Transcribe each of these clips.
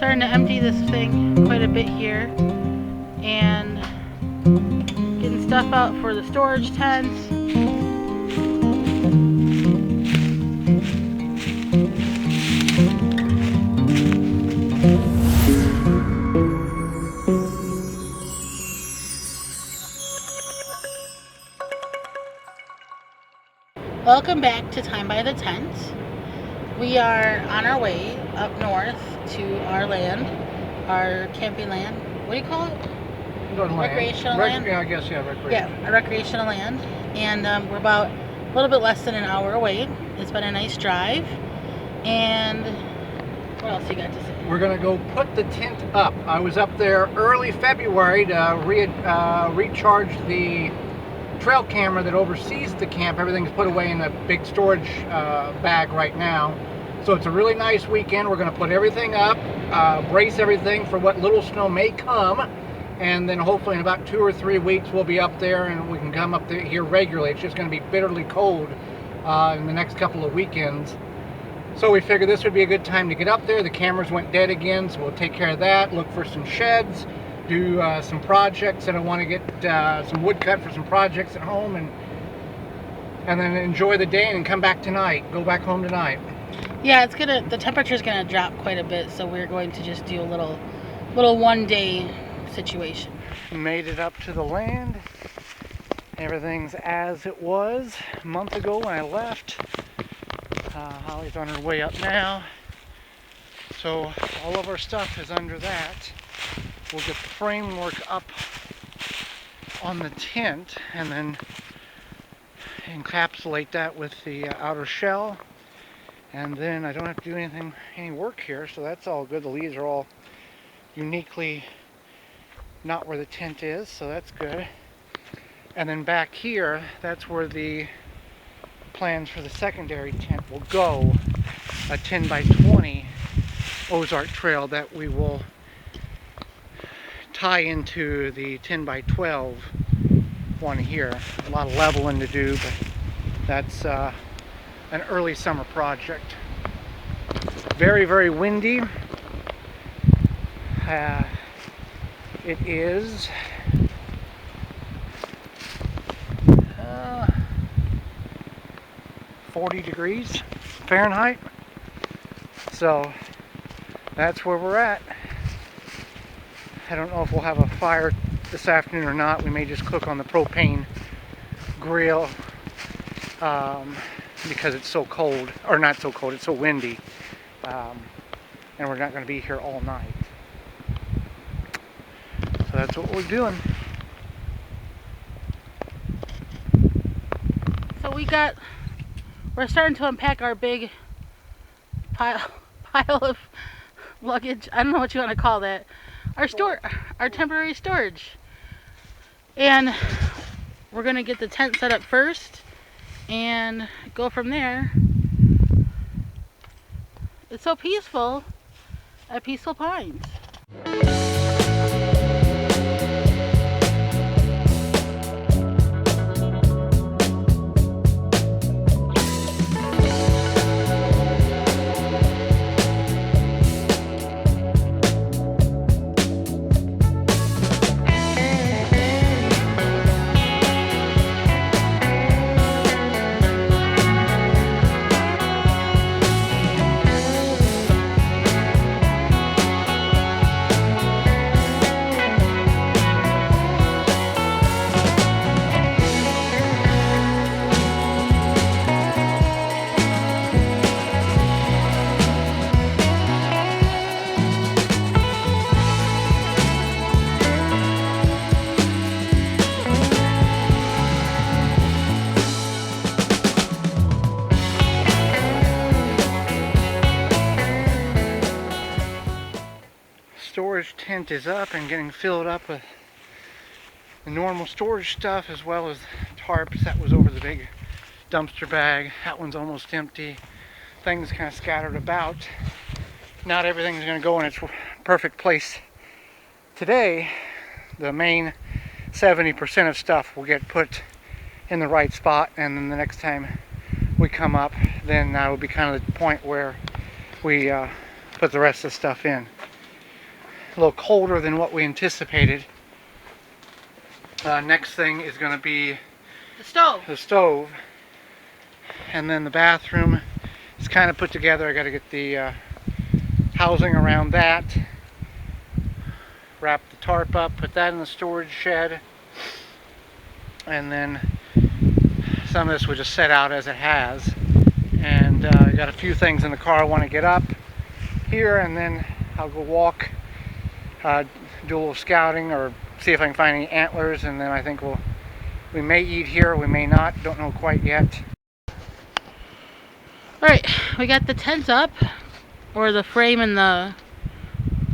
starting to empty this thing quite a bit here and getting stuff out for the storage tents. Welcome back to Time by the Tent. We are on our way up north to our land, our camping land. What do you call it? Recreational land? Yeah, I guess, yeah, recreational. Yeah, a recreational land. And we're about a little bit less than an hour away. It's been a nice drive. And what else you got to say? We're going to go put the tent up. I was up there early February to recharge the trail camera that oversees the camp. Everything's put away in a big storage bag right now. So it's a really nice weekend. We're going to put everything up, brace everything for what little snow may come, and then hopefully in about 2 or 3 weeks we'll be up there and we can come up here regularly. It's just going to be bitterly cold in the next couple of weekends. So we figured this would be a good time to get up there. The cameras went dead again, so we'll take care of that, look for some sheds, do some projects that I want to get some wood cut for some projects at home, and then enjoy the day and come back tonight, go back home tonight. Yeah, the temperature's gonna drop quite a bit, so we're going to just do a little 1-day situation. Made it up to the land. Everything's as it was a month ago when I left. Holly's on her way up now. So all of our stuff is under that. We'll get the framework up on the tent and then encapsulate that with the outer shell. And then I don't have to do any work here, so that's all good. The leaves are all uniquely not where the tent is, so that's good. And then back here, that's where the plans for the secondary tent will go. A 10 by 20 Ozark trail that we will tie into the 10 by 12 one here. A lot of leveling to do, but that's an early summer project. Very, very windy. It is 40 degrees Fahrenheit. So that's where we're at. I don't know if we'll have a fire this afternoon or not. We may just cook on the propane grill because it's so cold, or not so cold, it's so windy, and we're not going to be here all night. So that's what we're doing. So we're starting to unpack our big pile of luggage. I don't know what you want to call that. Our temporary storage. And we're going to get the tent set up first and go from there. It's so peaceful at Peaceful Pines. Storage tent is up and getting filled up with the normal storage stuff, as well as tarps. That was over the big dumpster bag. That one's almost empty. Things kind of scattered about. Not everything's going to go in its perfect place today. The main 70% of stuff will get put in the right spot, and then the next time we come up, then that will be kind of the point where we put the rest of the stuff in. a little colder than what we anticipated. Next thing is going to be the stove. And then the bathroom is kind of put together. I got to get the housing around that, wrap the tarp up, put that in the storage shed, and then some of this will just set out as it has. And I got a few things in the car I want to get up here, and then I'll go walk, do a little scouting, or see if I can find any antlers, and then I think we may eat here, we may not, don't know quite yet. Alright, we got the tent up, or the frame and the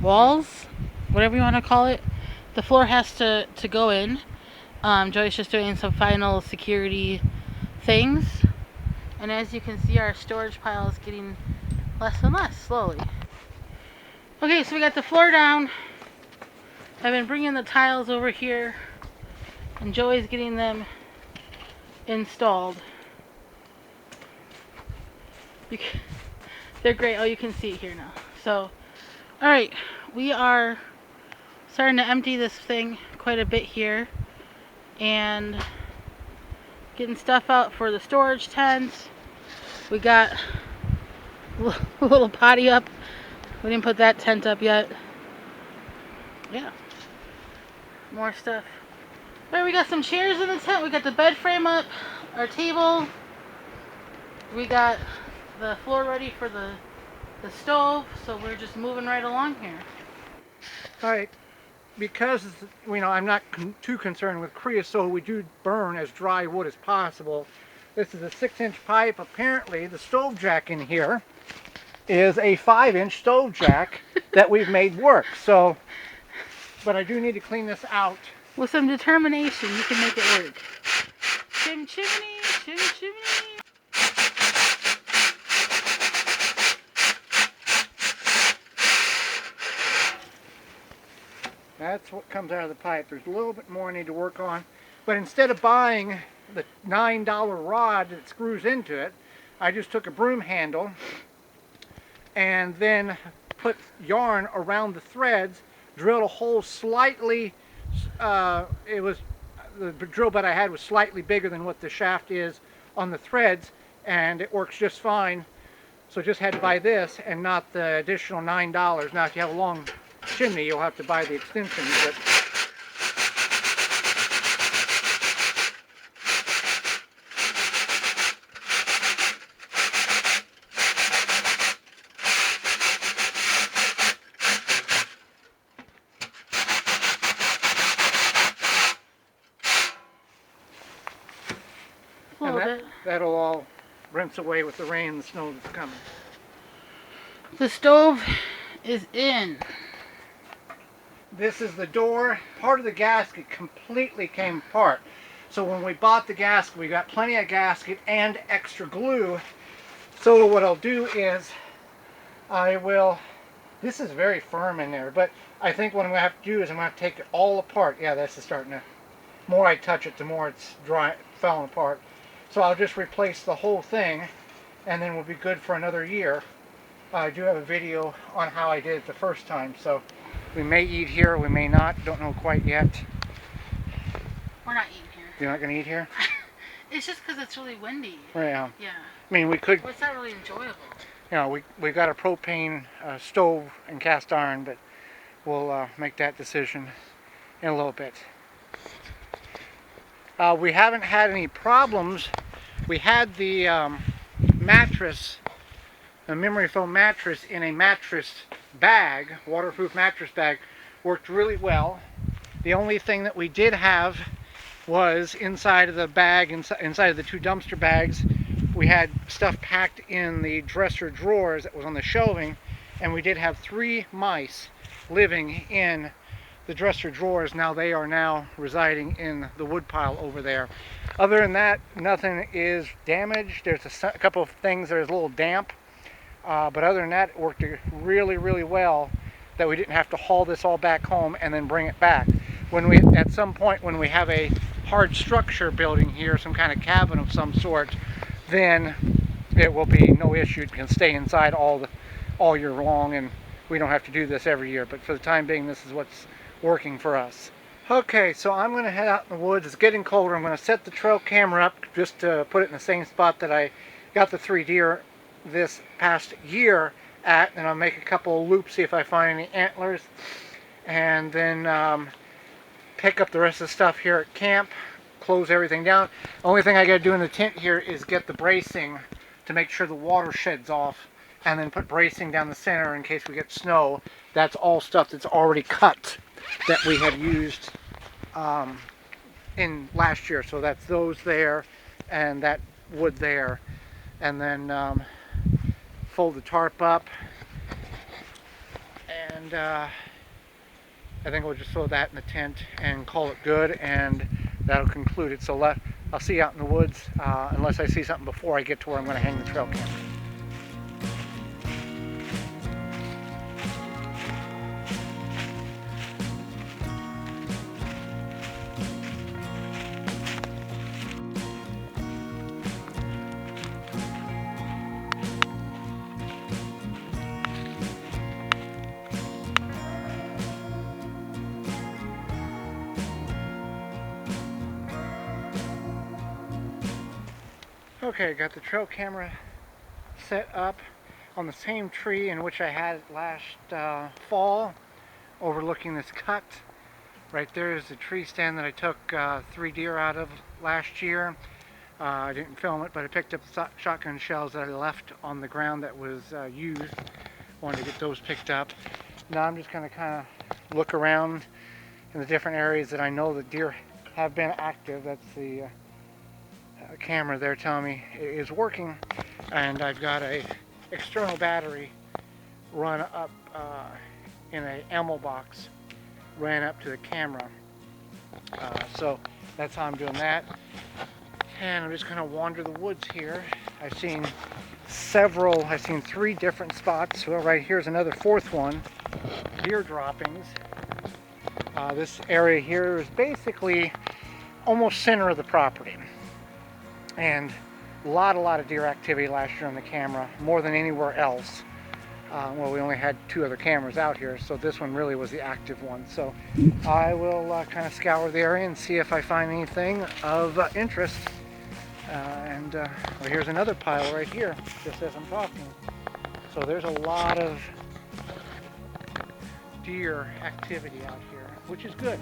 walls, whatever you want to call it. The floor has to go in. Joey's just doing some final security things. And as you can see, our storage pile is getting less and less, slowly. Okay, so we got the floor down. I've been bringing the tiles over here, and Joey's getting them installed. They're great. Oh, you can see it here now. So, alright, we are starting to empty this thing quite a bit here, and getting stuff out for the storage tents. We got a little potty up. We didn't put that tent up yet. Yeah. More stuff. Alright, we got some chairs in the tent. We got the bed frame up, our table. We got the floor ready for the stove, so we're just moving right along here. Alright, because I'm not too concerned with creosote, we do burn as dry wood as possible. This is a 6-inch pipe. Apparently the stove jack in here is a 5-inch stove jack that we've made work. So, but I do need to clean this out. With some determination, you can make it work. Chim chimney, chim chimney. That's what comes out of the pipe. There's a little bit more I need to work on. But instead of buying the $9 rod that screws into it, I just took a broom handle and then put yarn around the threads, drilled a hole slightly, the drill bit I had was slightly bigger than what the shaft is on the threads, and it works just fine. So just had to buy this and not the additional $9. Now if you have a long chimney, you'll have to buy the extensions, but that'll all rinse away with the rain and the snow that's coming. The stove is in. This is the door. Part of the gasket completely came apart. So when we bought the gasket, we got plenty of gasket and extra glue. So what I'll do is this is very firm in there, but I think what I'm going to have to do is I'm going to take it all apart. Yeah, this is starting to, the more I touch it, the more it's falling apart. So I'll just replace the whole thing, and then we'll be good for another year. I do have a video on how I did it the first time, so we may eat here, we may not, don't know quite yet. We're not eating here. You're not going to eat here? It's just because it's really windy. Yeah. Yeah. I mean, we could... Well, it's not really enjoyable. You know, we got a propane stove and cast iron, but we'll make that decision in a little bit. We haven't had any problems. We had the mattress, a memory foam mattress in a mattress bag, waterproof mattress bag, worked really well. The only thing that we did have was inside of the bag, inside of the 2 dumpster bags, we had stuff packed in the dresser drawers that was on the shelving, and we did have 3 mice living in the dresser drawers. Now they are now residing in the wood pile over there. Other than that, nothing is damaged. There's a couple of things that is a little damp, but other than that, it worked really, really well that we didn't have to haul this all back home and then bring it back. At some point when we have a hard structure building here, some kind of cabin of some sort, then it will be no issue. It can stay inside all year long, and we don't have to do this every year, but for the time being, this is what's working for us. Okay, so I'm going to head out in the woods. It's getting colder. I'm going to set the trail camera up just to put it in the same spot that I got the 3 deer this past year at, and I'll make a couple of loops, see if I find any antlers, and then pick up the rest of the stuff here at camp, close everything down. Only thing I got to do in the tent here is get the bracing to make sure the water sheds off, and then put bracing down the center in case we get snow. That's all stuff that's already cut that we had used in last year. So that's those there and that wood there, and then fold the tarp up, and I think we'll just throw that in the tent and call it good, and that'll conclude it. So I'll see you out in the woods, unless I see something before I get to where I'm going to hang the trail camera. Okay, got the trail camera set up on the same tree in which I had it last fall, overlooking this cut. Right there is the tree stand that I took 3 deer out of last year. I didn't film it, but I picked up shotgun shells that I left on the ground that was used. Wanted to get those picked up. Now I'm just going to kind of look around in the different areas that I know the deer have been active. That's the camera there telling me it is working, and I've got a external battery run up in a ammo box, ran up to the camera, so that's how I'm doing that. And I'm just going to wander the woods here. I've seen 3 different spots. Well, right here's another 4th one, deer droppings. This area here is basically almost center of the property. And a lot of deer activity last year on the camera, more than anywhere else. Well, we only had 2 other cameras out here, so this one really was the active one. So I will kind of scour the area and see if I find anything of interest. Well, here's another pile right here, just as I'm talking. So there's a lot of deer activity out here, which is good.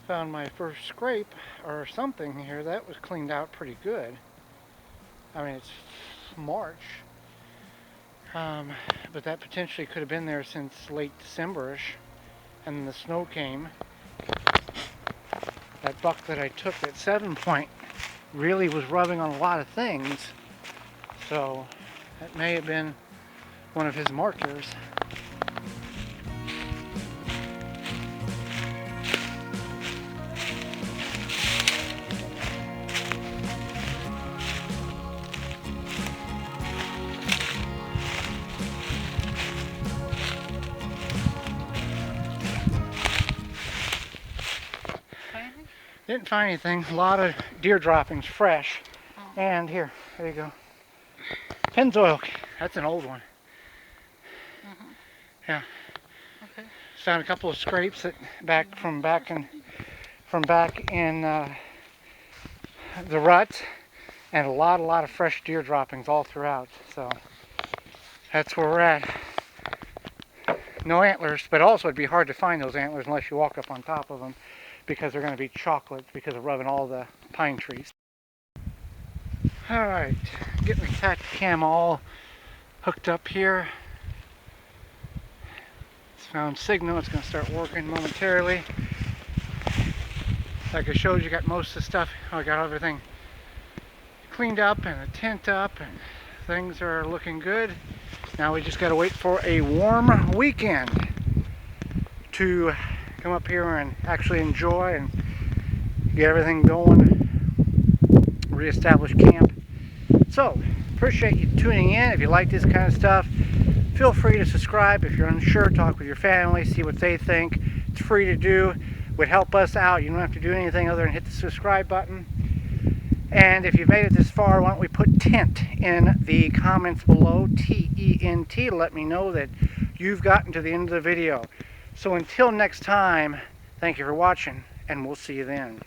Found my first scrape or something here. That was cleaned out pretty good. I mean, it's March, but that potentially could have been there since late December-ish, and then the snow came. That buck that I took at 7 Point really was rubbing on a lot of things, so that may have been one of his markers. Didn't find anything. A lot of deer droppings, fresh. Oh. And here, there you go. Pennzoil. That's an old one. Yeah. Okay. Found a couple of scrapes that back in from back in the rut, and a lot of fresh deer droppings all throughout. So that's where we're at. No antlers, but also it'd be hard to find those antlers unless you walk up on top of them, because they're going to be chocolate because of rubbing all the pine trees. Alright, getting the cat cam all hooked up here. It's found signal, it's going to start working momentarily. Like I showed you, got most of the stuff, I got everything cleaned up and the tent up, and things are looking good. Now we just got to wait for a warm weekend to come up here and actually enjoy and get everything going, reestablish camp. So, appreciate you tuning in. If you like this kind of stuff, feel free to subscribe. If you're unsure, talk with your family, see what they think. It's free to do. Would help us out. You don't have to do anything other than hit the subscribe button. And if you've made it this far, why don't we put tent in the comments below, T-E-N-T, to let me know that you've gotten to the end of the video. So until next time, thank you for watching, and we'll see you then.